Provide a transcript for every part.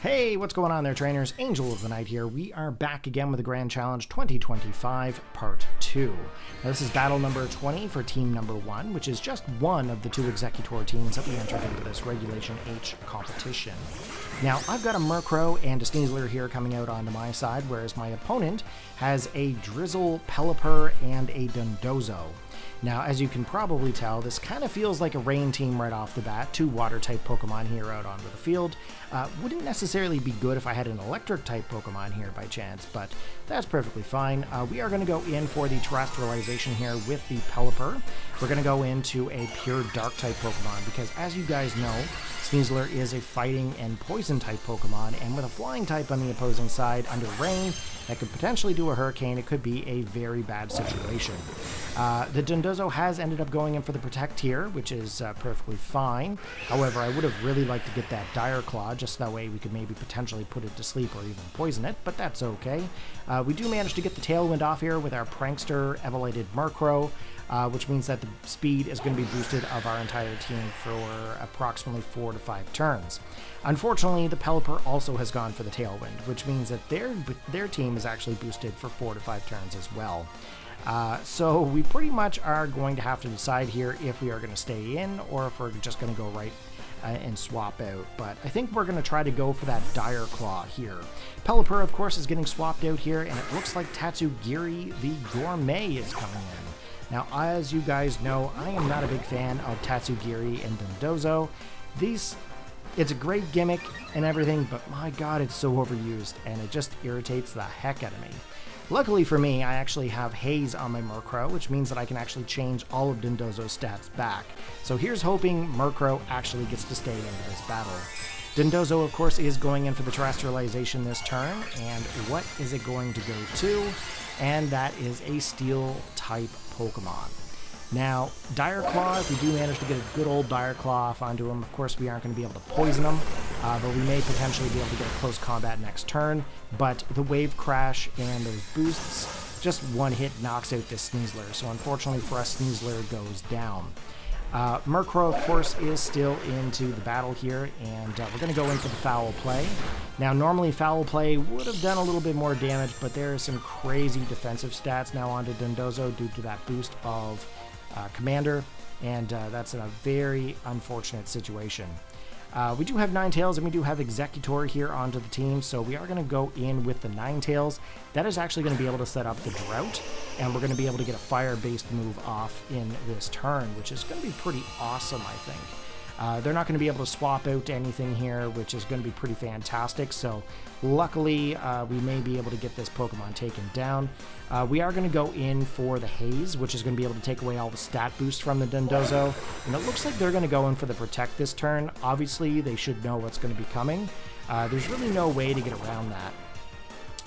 Hey, what's going on there, trainers? Angel of the Night here. We are back again with the Grand Challenge 2025 Part 2. Now, this is battle number 20 for team number 1, which is just one of the two EXEGGUTOR teams that we entered into this Regulation H competition. Now, I've got a Murkrow and a Sneasler here coming out onto my side, whereas my opponent has a Drizzle, Pelipper, and a Dondozo. Now, as you can probably tell, this kind of feels like a rain team right off the bat. Two water-type Pokemon here out onto the field. Wouldn't necessarily be good if I had an electric-type Pokemon here by chance, but that's perfectly fine. We are going to go in for the terrestrialization here with the Pelipper. We're going to go into a pure Dark-type Pokemon because, as you guys know, Sneasler is a fighting and poison-type Pokemon, and with a flying type on the opposing side under rain that could potentially do a Hurricane, it could be a very bad situation. The Dondozo has ended up going in for the Protect here, which is perfectly fine. However, I would have really liked to get that Dire Claw, just that way we could maybe potentially put it to sleep or even poison it, but that's okay. We do manage to get the Tailwind off here with our Prankster Evoluted Murkrow, which means that the speed is going to be boosted of our entire team for approximately 4 to 5 turns. Unfortunately, the Pelipper also has gone for the Tailwind, which means that their team is actually boosted for 4 to 5 turns as well. So we pretty much are going to have to decide here if we are going to stay in or if we're just going to go right and swap out. But I think we're going to try to go for that Dire Claw here. Pelipper, of course, is getting swapped out here, and it looks like Tatsugiri the Gourmet is coming in. Now, as you guys know, I am not a big fan of Tatsugiri and Dondozo. It's a great gimmick and everything, but my god, it's so overused, and it just irritates the heck out of me. Luckily for me, I actually have Haze on my Murkrow, which means that I can actually change all of Dondozo's stats back. So here's hoping Murkrow actually gets to stay into this battle. Dondozo, of course, is going in for the terrestrialization this turn, and what is it going to go to? And that is a Steel-type Pokemon. Now, Dire Claw, if we do manage to get a good old Dire Claw off onto him, of course we aren't going to be able to poison him, but we may potentially be able to get a close combat next turn. But the Wave Crash and those boosts, just one hit knocks out this Sneasler, so unfortunately for us, Sneasler goes down. Murkrow, of course, is still into the battle here, and we're going to go in for the Foul Play. Now, normally Foul Play would have done a little bit more damage, but there are some crazy defensive stats now onto Dondozo due to that boost of Commander, and that's in a very unfortunate situation. We do have Ninetales and we do have EXEGGUTOR here onto the team, so we are going to go in with the Ninetales. That is actually going to be able to set up the Drought, and we're going to be able to get a fire-based move off in this turn, which is going to be pretty awesome, I think. They're not going to be able to swap out anything here, which is going to be pretty fantastic, so luckily we may be able to get this Pokemon taken down. We are going to go in for the Haze, which is going to be able to take away all the stat boosts from the Dondozo, and it looks like they're going to go in for the Protect this turn. Obviously, they should know what's going to be coming. There's really no way to get around that.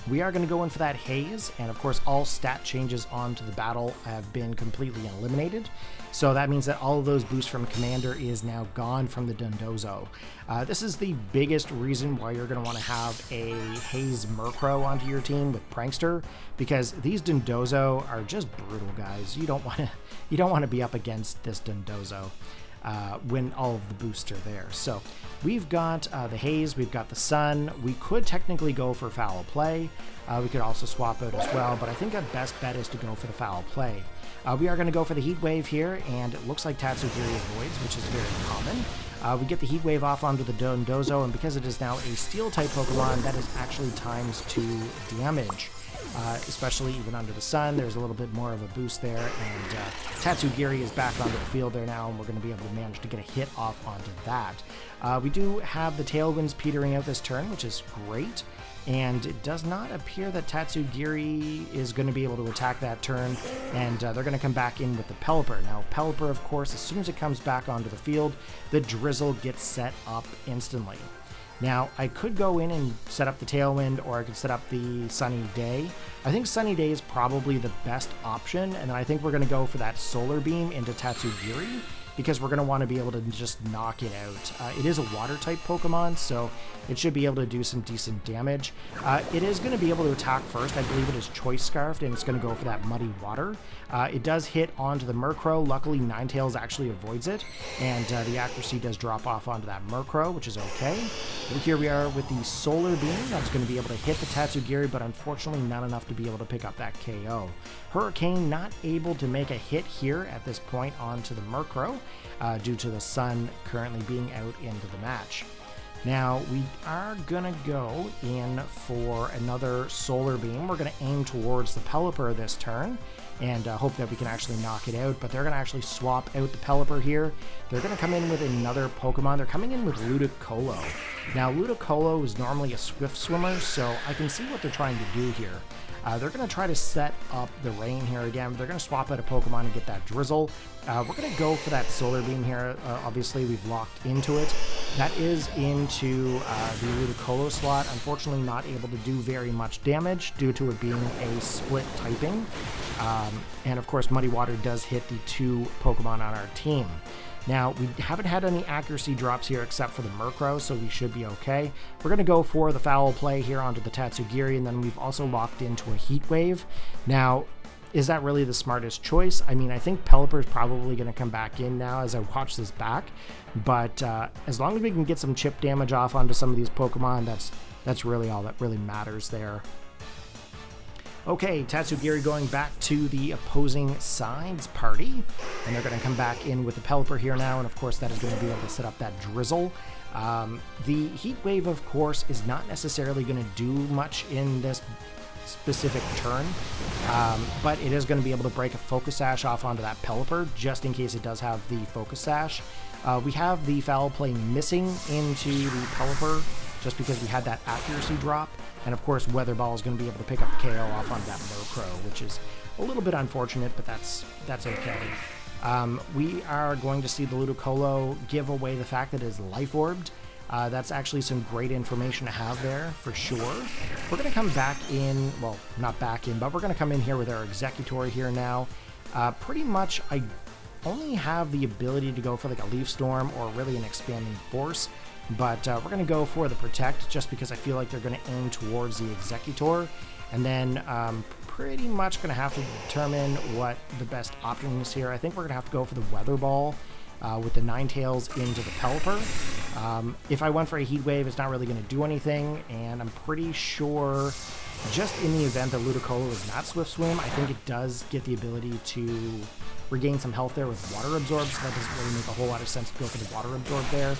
We are going to go in for that Haze, and of course all stat changes onto the battle have been completely eliminated. So that means that all of those boosts from Commander is now gone from the Dondozo. This is the biggest reason why you're going to want to have a Haze Murkrow onto your team with Prankster, because these Dondozo are just brutal, guys. You don't want to be up against this Dondozo when all of the boosts are there. So we've got the Haze, we've got the Sun. We could technically go for Foul Play. We could also swap out as well, but I think our best bet is to go for the Foul Play. We are going to go for the Heat Wave here, and it looks like Tatsugiri avoids, which is very common. We get the Heat Wave off onto the Dondozo, and because it is now a Steel-type Pokemon, that is actually times 2 damage. Especially even under the Sun, there's a little bit more of a boost there, and Tatsugiri is back onto the field there now, and we're going to be able to manage to get a hit off onto that. We do have the Tailwinds petering out this turn, which is great, and it does not appear that Tatsugiri is going to be able to attack that turn, and they're going to come back in with the Pelipper. Now, Pelipper, of course, as soon as it comes back onto the field, the Drizzle gets set up instantly. Now, I could go in and set up the Tailwind, or I could set up the Sunny Day. I think Sunny Day is probably the best option, and then I think we're going to go for that Solar Beam into Tatsugiri, because we're going to want to be able to just knock it out. It is a water type Pokemon, so it should be able to do some decent damage. It is going to be able to attack first. I believe it is Choice Scarfed, and it's going to go for that Muddy Water. It does hit onto the Murkrow. Luckily, Ninetales actually avoids it, and the accuracy does drop off onto that Murkrow, which is okay. Here we are with the Solar Beam. That's going to be able to hit the Tatsugiri, but unfortunately not enough to be able to pick up that KO. Hurricane not able to make a hit here at this point onto the Murkrow due to the sun currently being out into the match. Now, we are going to go in for another Solar Beam. We're going to aim towards the Pelipper this turn and hope that we can actually knock it out, but they're going to actually swap out the Pelipper here. They're going to come in with another Pokemon. They're coming in with Luddicolo. Now, Luddicolo is normally a swift swimmer, so I can see what they're trying to do here. They're going to try to set up the rain here again. They're going to swap out a Pokemon and get that Drizzle. We're going to go for that Solar Beam here. Obviously, we've locked into it. That is into the Luddicolo slot. Unfortunately, not able to do very much damage due to it being a split typing. And of course, Muddy Water does hit the 2 Pokemon on our team. Now, we haven't had any accuracy drops here except for the Murkrow, so we should be okay. We're going to go for the Foul Play here onto the Tatsugiri, and then we've also locked into a Heat Wave. Now, is that really the smartest choice? I mean, I think Pelipper is probably going to come back in now as I watch this back, but as long as we can get some chip damage off onto some of these Pokemon, that's really all that really matters there. Okay, Tatsugiri going back to the opposing side's party, and they're going to come back in with the Pelipper here now, and of course that is going to be able to set up that Drizzle. The Heat Wave, of course, is not necessarily going to do much in this specific turn, but it is going to be able to break a Focus Sash off onto that Pelipper, just in case it does have the Focus Sash. We have the Foul Play missing into the Pelipper, just because we had that accuracy drop. And of course, Weather Ball is going to be able to pick up the KO off on that Murkrow, which is a little bit unfortunate, but that's okay. We are going to see the Luddicolo give away the fact that it is Life Orbed. That's actually some great information to have there, for sure. We're going to come back in, well, not back in, but we're going to come in here with our Exeggutor here now. Pretty much, I only have the ability to go for like a Leaf Storm or really an Expanding Force. But we're going to go for the Protect just because I feel like they're going to aim towards the Exeggutor. And then pretty much going to have to determine what the best option is here. I think we're going to have to go for the Weather Ball with the Ninetales into the Pelipper. If I went for a Heat Wave, it's not really going to do anything. And I'm pretty sure just in the event that Luddicolo is not Swift Swim, I think it does get the ability to regain some health there with Water Absorb. So that doesn't really make a whole lot of sense to go for the Water Absorb there.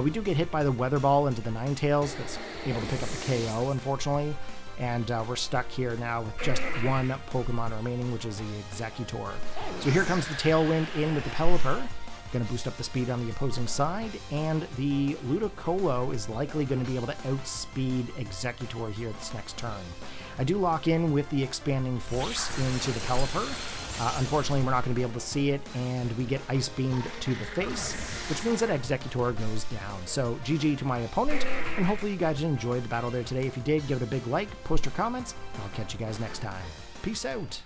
We do get hit by the Weather Ball into the Ninetales. That's able to pick up the KO, unfortunately. And we're stuck here now with just one Pokemon remaining, which is the Exeggutor. So here comes the Tailwind in with the Pelipper. Going to boost up the speed on the opposing side. And the Luddicolo is likely going to be able to outspeed Exeggutor here this next turn. I do lock in with the Expanding Force into the Pelipper. Unfortunately, we're not going to be able to see it, and we get Ice Beamed to the face, which means that Exeggutor goes down. So GG to my opponent, and hopefully you guys enjoyed the battle there today. If you did, give it a big like, post your comments, and I'll catch you guys next time. Peace out!